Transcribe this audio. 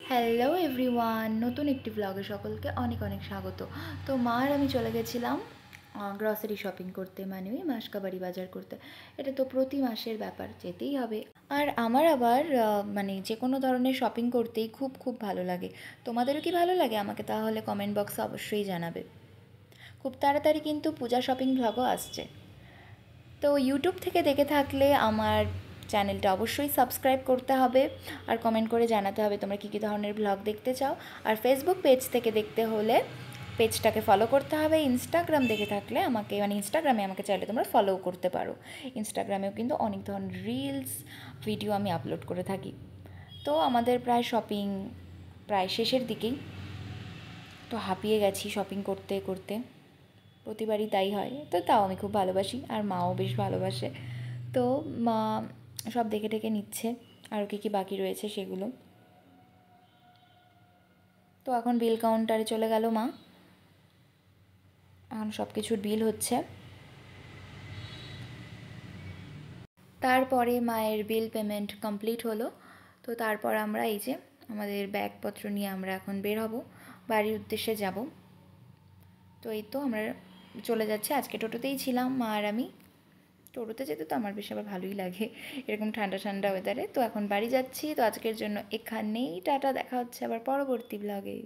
Hello everyone, নতুন একটি ব্লগে সকলকে অনেক অনেক স্বাগত। তো মা আর আমি চলে গেছিলাম গ্রসারি শপিং করতে, মানে ওই মাসকাবাড়ি বাজার করতে। এটা তো প্রতি মাসের ব্যাপার, যেতেই হবে। আর আমার আবার মানে যে কোনো ধরনের শপিং করতেই খুব খুব ভালো লাগে। তোমাদেরও কি ভালো লাগে? আমাকে তাহলে কমেন্ট বক্সে অবশ্যই জানাবে। খুব তাড়াতাড়ি কিন্তু পূজা শপিং ভ্লগও আসছে। তো ইউটিউব থেকে দেখে থাকলে আমার চ্যানেলটা অবশ্যই সাবস্ক্রাইব করতে হবে আর কমেন্ট করে জানাতে হবে তোমরা কী কী ধরনের ব্লগ দেখতে চাও। আর ফেসবুক পেজ থেকে দেখতে হলে পেজটাকে ফলো করতে হবে। ইনস্টাগ্রাম দেখে থাকলে আমাকে, মানে ইনস্টাগ্রামে আমাকে চাইলে তোমরা ফলোও করতে পারো। ইনস্টাগ্রামেও কিন্তু অনেক ধরনের রিলস ভিডিও আমি আপলোড করে থাকি। তো আমাদের প্রায় শপিং প্রায় শেষের দিকেই, তো হাঁপিয়ে গেছি শপিং করতে করতে। প্রতিবারই তাই হয়, তো তাও আমি খুব ভালোবাসি আর মাও বেশ ভালোবাসে। তো মা সব দেখে টেকে নিচ্ছে আর কী কী বাকি রয়েছে সেগুলো। তো এখন বিল কাউন্টারে চলে গেল মা, এখন সব কিছুর বিল হচ্ছে। তারপরে মায়ের বিল পেমেন্ট কমপ্লিট হলো। তো তারপর আমরা এই যে আমাদের ব্যাগপত্র নিয়ে আমরা এখন বের হব, বাড়ির উদ্দেশ্যে যাব। তো এই তো আমরা চলে যাচ্ছি। আজকে টোটোতেই ছিলাম মা আর আমি। টোটোতে যেতে তো আমার বেশ আবার ভালোই লাগে এরকম ঠান্ডা ঠান্ডা ওয়েদারে। তো এখন বাড়ি যাচ্ছি। তো আজকের জন্য এখানেই টাটা, দেখা হচ্ছে আবার পরবর্তী ব্লগে।